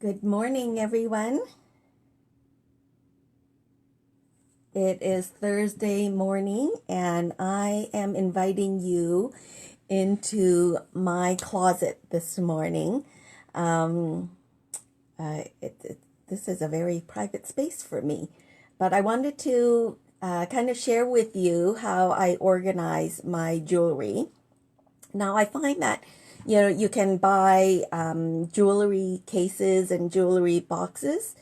Good morning, everyone. It is Thursday morning, and I am inviting you into my closet this morning. Um, this is a very private space for me, but I wanted to kind of share with you how I organize my jewelry. Now, I find that you can buy jewelry cases and jewelry boxes.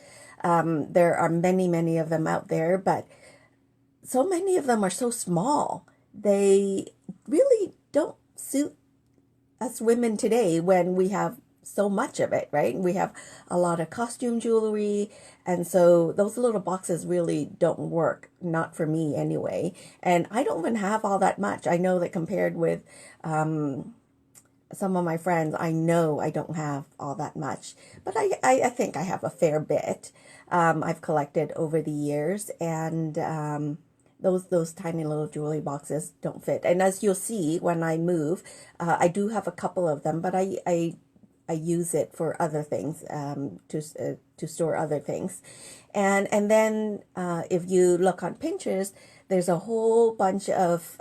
There are many of them out there, but so many of them are so small. They really don't suit us women today when we have so much of it, right? We have a lot of costume jewelry, and so those little boxes really don't work, not for me anyway. And I don't even have all that much. I know that compared with some of my friends, I know I don't have all that much, but I think I have a fair bit. I've collected over the years, and those tiny little jewelry boxes don't fit. And as you'll see when I move, I do have a couple of them, but I use it for other things, to store other things. And then if you look on Pinterest, there's a whole bunch of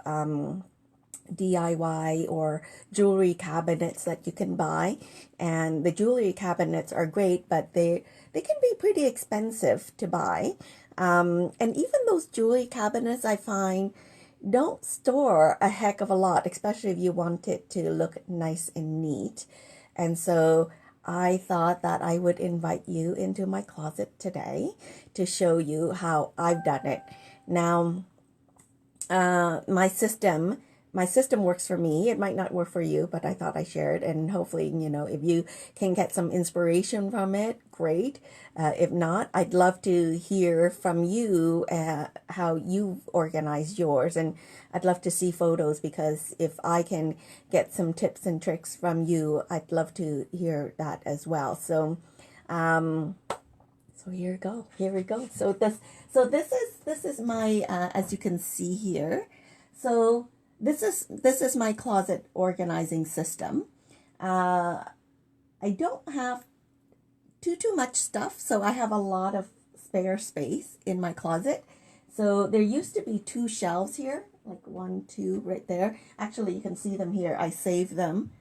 DIY or jewelry cabinets that you can buy, and the jewelry cabinets are great, but they can be pretty expensive to buy. And even those jewelry cabinets, I find, don't store a heck of a lot, especially if you want it to look nice and neat. And so I thought that I would invite you into my closet today to show you how I've done it. Now, my system works for me. It might not work for you, but I thought I shared, and hopefully, if you can get some inspiration from it, great. If not, I'd love to hear from you how you organize yours, and I'd love to see photos, because if I can get some tips and tricks from you, I'd love to hear that as well. So here we go. So this is my as you can see here. So this is my closet organizing system. I don't have too much stuff, so I have a lot of spare space in my closet. So there used to be 2 shelves here, like 1, 2 right there. Actually, you can see them here. I saved them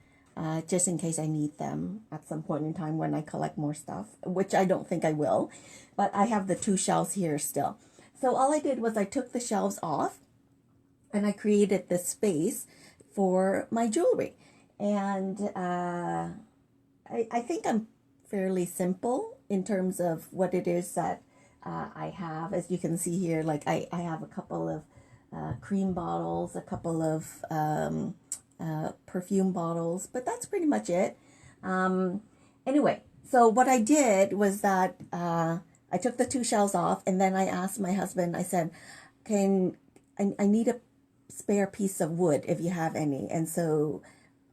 just in case I need them at some point in time when I collect more stuff, which I don't think I will. But I have the 2 shelves here still. So all I did was I took the shelves off, and I created this space for my jewelry. And I think I'm fairly simple in terms of what it is that I have. As you can see here, like I have a couple of cream bottles, a couple of perfume bottles, but that's pretty much it. Anyway, so what I did was that I took the 2 shelves off, and then I asked my husband, I said, I need a spare piece of wood if you have any. And so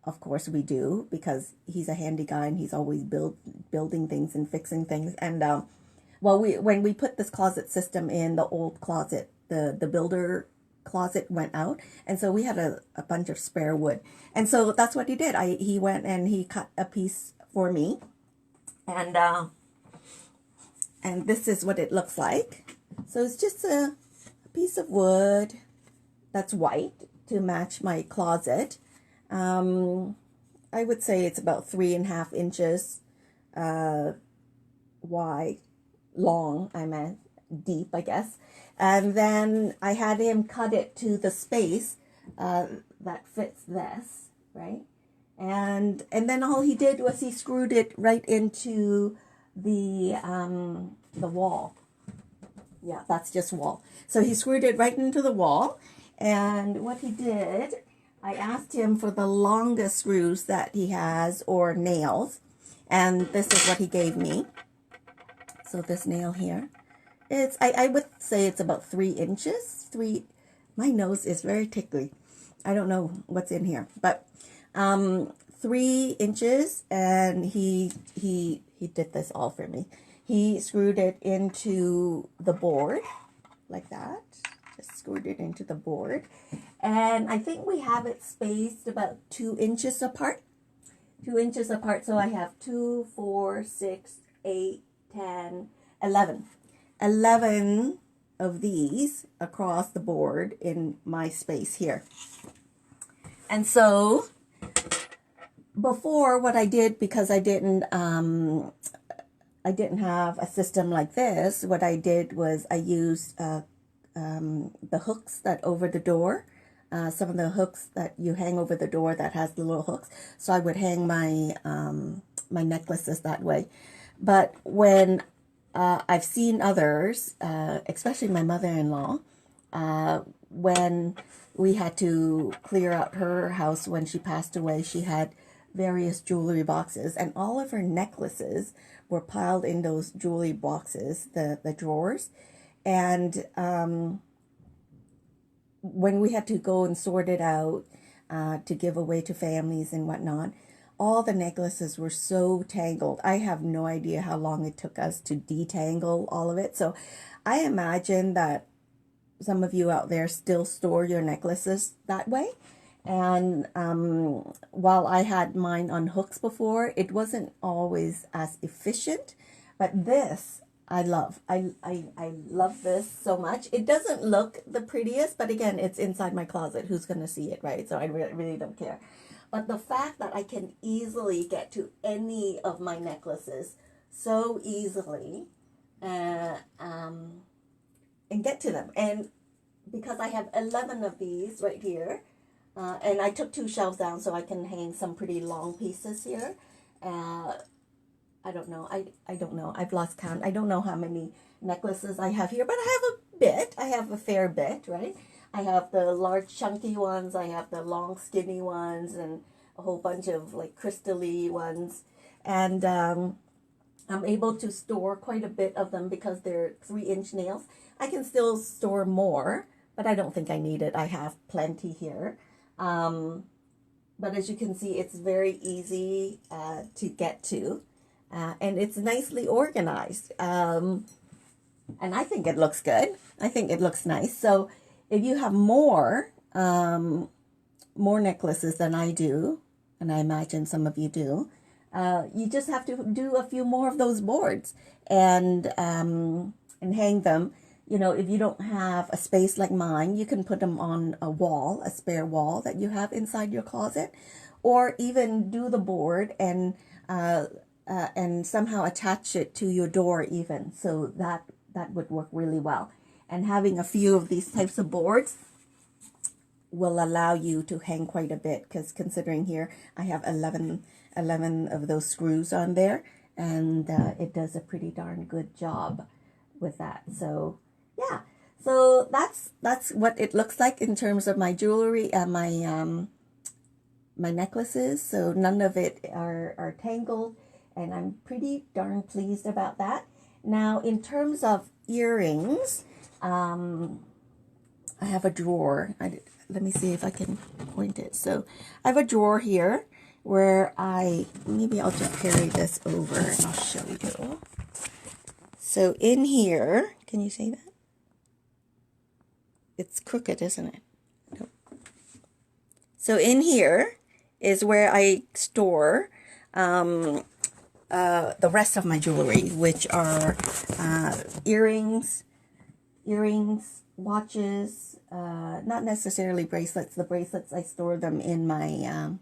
of course we do, because he's a handy guy and he's always building things and fixing things. And when we put this closet system in, the old closet, the builder closet went out, and so we had a bunch of spare wood. And so that's what he did. He went and he cut a piece for me, and this is what it looks like. So it's just a piece of wood that's white to match my closet. I would say it's about 3.5 inches wide, long, I meant deep, I guess. And then I had him cut it to the space that fits this, right? And then all he did was he screwed it right into the wall. Yeah, that's just wall. So he screwed it right into the wall. And what he did, I asked him for the longest screws that he has, or nails, and this is what he gave me. So this nail here, I would say it's about 3 inches. My nose is very tickly. I don't know what's in here, but 3 inches, and he did this all for me. He screwed it into the board like that. Just screwed it into the board, and I think we have it spaced about 2 inches apart. 2 inches apart. So I have 2, 4, 6, 8, 10, 11. 11 of these across the board in my space here. And so before, what I did, because I didn't have a system like this, what I did was I used the hooks that over the door, some of the hooks that you hang over the door that has the little hooks. So I would hang my my necklaces that way. But when I've seen others, especially my mother-in-law, when we had to clear out her house when she passed away, she had various jewelry boxes, and all of her necklaces were piled in those jewelry boxes, the drawers. And when we had to go and sort it out to give away to families and whatnot, all the necklaces were so tangled. I have no idea how long it took us to detangle all of it. So I imagine that some of you out there still store your necklaces that way. And while I had mine on hooks before, it wasn't always as efficient. But this, I love. I love this so much. It doesn't look the prettiest, but again, it's inside my closet. Who's going to see it, right? So I really don't care. But the fact that I can easily get to any of my necklaces so easily and get to them. And because I have 11 of these right here, and I took 2 shelves down so I can hang some pretty long pieces here. I don't know. I don't know. I've lost count. I don't know how many necklaces I have here, but I have a bit. I have a fair bit, right? I have the large chunky ones. I have the long skinny ones, and a whole bunch of like crystal-y ones. And I'm able to store quite a bit of them because they're 3-inch nails. I can still store more, but I don't think I need it. I have plenty here. But as you can see, it's very easy to get to. And it's nicely organized. And I think it looks good. I think it looks nice. So if you have more necklaces than I do, and I imagine some of you do, you just have to do a few more of those boards and hang them. You know, if you don't have a space like mine, you can put them on a wall, a spare wall that you have inside your closet, or even do the board and somehow attach it to your door even. So that would work really well. And having a few of these types of boards will allow you to hang quite a bit, because considering here I have 11 of those screws on there, and it does a pretty darn good job with that. So yeah, so that's what it looks like in terms of my jewelry and my necklaces. So none of it are tangled, and I'm pretty darn pleased about that. Now, in terms of earrings, I have a drawer. Let me see if I can point it. So I have a drawer here where maybe I'll just carry this over and I'll show you. So in here, can you see that? It's crooked, isn't it? Nope. So in here is where I store the rest of my jewelry, which are earrings, watches, not necessarily bracelets. The bracelets, I store them in my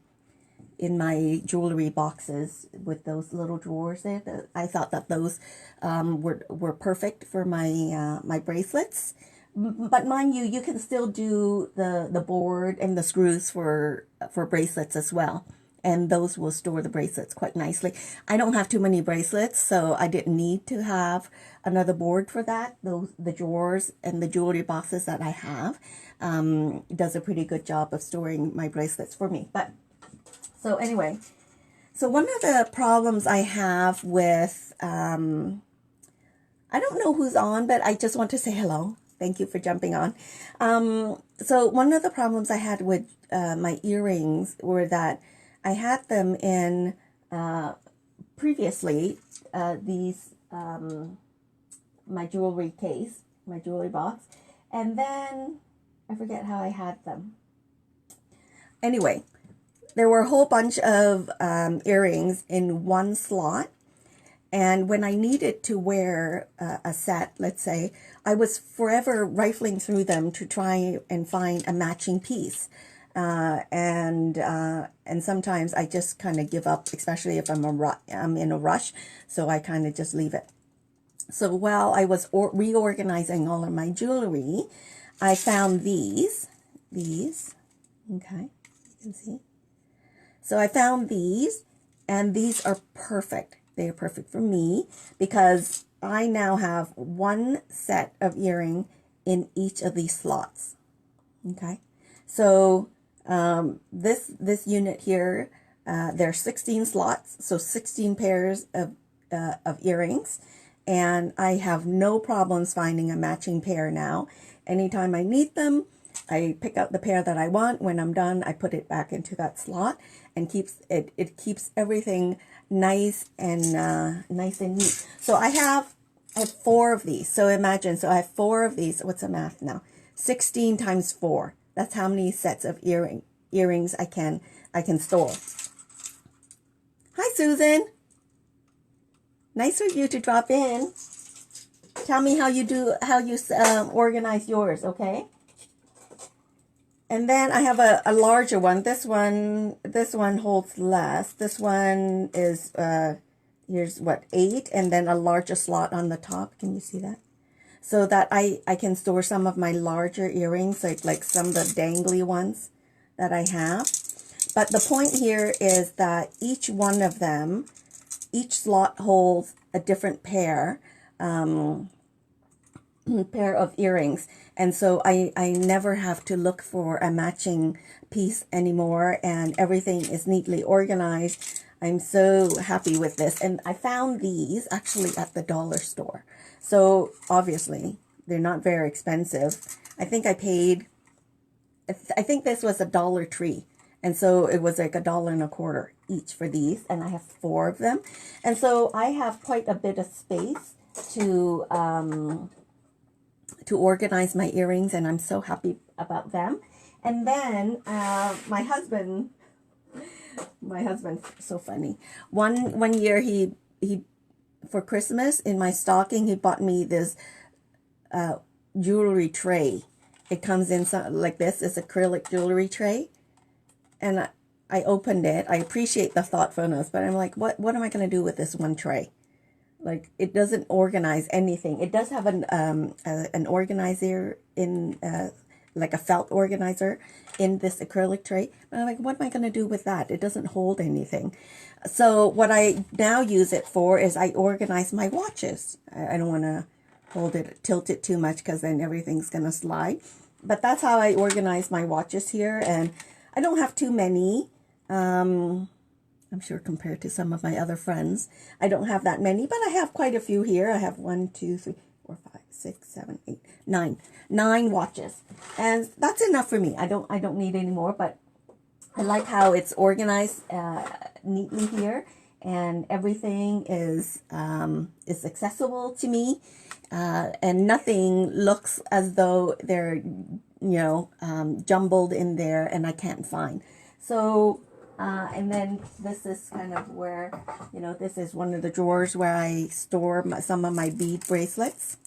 jewelry boxes with those little drawers there. I thought that those were perfect for my bracelets. But mind you, you can still do the board and the screws for bracelets as well. And those will store the bracelets quite nicely. I don't have too many bracelets, so I didn't need to have another board for that. The drawers and the jewelry boxes that I have does a pretty good job of storing my bracelets for me. But so anyway, so one of the problems I have with, I don't know who's on, but I just want to say hello. Thank you for jumping on. So one of the problems I had with my earrings were that I had them in previously these my jewelry case, my jewelry box, and then I forget how I had them. Anyway, there were a whole bunch of earrings in one slot, And when I needed to wear a set, let's say, I was forever rifling through them to try and find a matching piece. And sometimes I just kind of give up, especially if I'm in a rush. So I kind of just leave it. So while I was reorganizing all of my jewelry, I found these, okay, you can see. So I found these, and these are perfect. They are perfect for me because I now have one set of earring in each of these slots. Okay, so this unit here, there are 16 slots, so 16 pairs of earrings, and I have no problems finding a matching pair now. Anytime I need them, I pick out the pair that I want. When I'm done, I put it back into that slot, and it keeps everything nice and neat. So I have 4 of these. So imagine, so I have 4 of these. What's the math now? 16 times 4. That's how many sets of earrings I can store. Hi, Susan. Nice of you to drop in. Tell me how you organize yours, okay? And then I have a larger one. This one holds less. This one is here's what, 8, and then a larger slot on the top. Can you see that? So that I can store some of my larger earrings, like some of the dangly ones that I have. But the point here is that each one of them, each slot holds a different pair of earrings. And so I never have to look for a matching piece anymore, and everything is neatly organized. I'm so happy with this. And I found these actually at the dollar store. So obviously they're not very expensive. I think I think this was a Dollar Tree. And so it was like $1.25 each for these. And I have 4 of them. And so I have quite a bit of space to organize my earrings, and I'm so happy about them. And then my husband, so funny. One year he for Christmas in my stocking, he bought me this jewelry tray. It comes in like this. It's acrylic jewelry tray, and I opened it. I appreciate the thoughtfulness, but I'm like, what am I going to do with this one tray? Like, it doesn't organize anything. It does have an organizer in, like a felt organizer in this acrylic tray. But I'm like, what am I going to do with that? It doesn't hold anything. So what I now use it for is I organize my watches. I don't want to tilt it too much because then everything's going to slide. But that's how I organize my watches here. And I don't have too many. I'm sure compared to some of my other friends, I don't have that many, but I have quite a few here. I have 1, 2, 3, 4, 5, 6, 7, 8, 9 watches, and that's enough for me. I don't need any more, but I like how it's organized neatly here, and everything is accessible to me, and nothing looks as though they're jumbled in there and I can't find. So. And then this is kind of where, this is one of the drawers where I store some of my bead bracelets,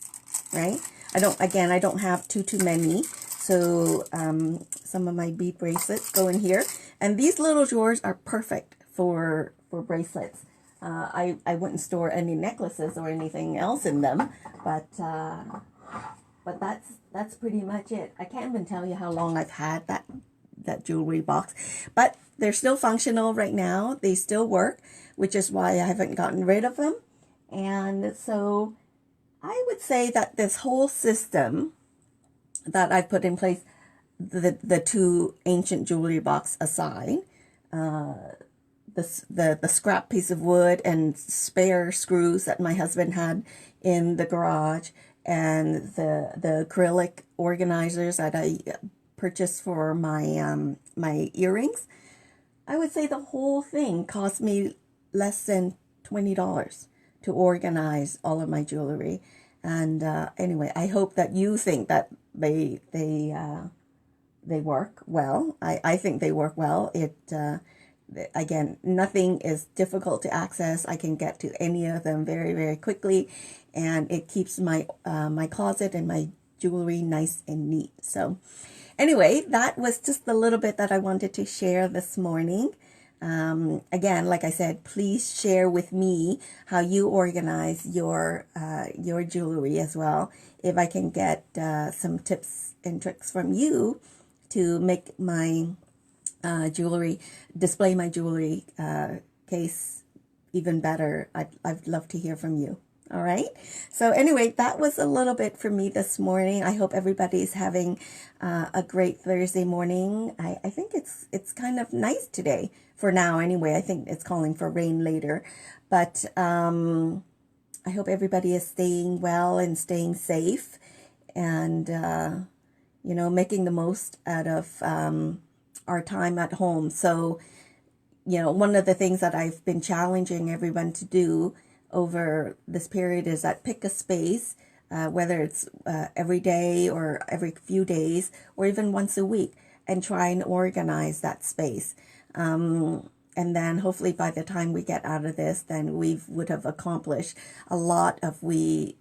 right? I don't have too many. So some of my bead bracelets go in here. And these little drawers are perfect for bracelets. I wouldn't store any necklaces or anything else in them, but that's pretty much it. I can't even tell you how long I've had that jewelry box, but they're still functional right now. They still work, which is why I haven't gotten rid of them. And so I would say that this whole system that I've put in place, the 2 ancient jewelry box aside, the scrap piece of wood and spare screws that my husband had in the garage, and the acrylic organizers that I purchased for my my earrings, I would say the whole thing cost me less than $20 to organize all of my jewelry. And anyway, I hope that you think that they work well. I think they work well. again, nothing is difficult to access. I can get to any of them very, very quickly, and it keeps my my closet and my jewelry nice and neat. So anyway, that was just a little bit that I wanted to share this morning. Again, like I said, please share with me how you organize your jewelry as well. If I can get some tips and tricks from you to make my jewelry, display my jewelry case even better, I'd love to hear from you. All right. So anyway, that was a little bit for me this morning. I hope everybody's having a great Thursday morning. I think it's kind of nice today for now. Anyway, I think it's calling for rain later, but I hope everybody is staying well and staying safe, and you know, making the most out of our time at home. So, you know, one of the things that I've been challenging everyone to do over this period is that pick a space, whether it's every day or every few days or even once a week, and try and organize that space. And then hopefully by the time we get out of this, then we would have accomplished a lot of the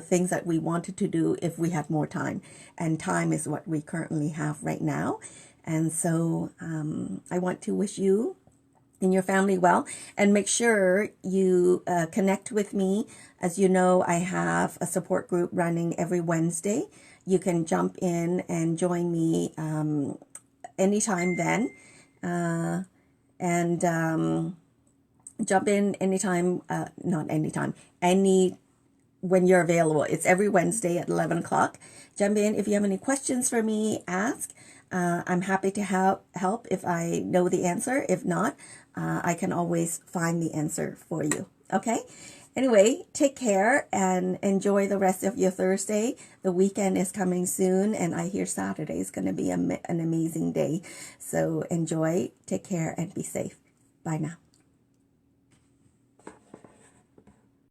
things that we wanted to do if we had more time. And time is what we currently have right now. And so I want to wish you and your family well, and make sure you connect with me. As you know, I have a support group running every Wednesday. You can jump in and join me anytime then, and jump in anytime, not anytime, when you're available. It's every Wednesday at 11 o'clock. Jump in. If you have any questions for me, ask. I'm happy to help if I know the answer. If not, I can always find the answer for you. Okay? Anyway, take care and enjoy the rest of your Thursday. The weekend is coming soon, and I hear Saturday is going to be an amazing day. So enjoy, take care, and be safe. Bye now.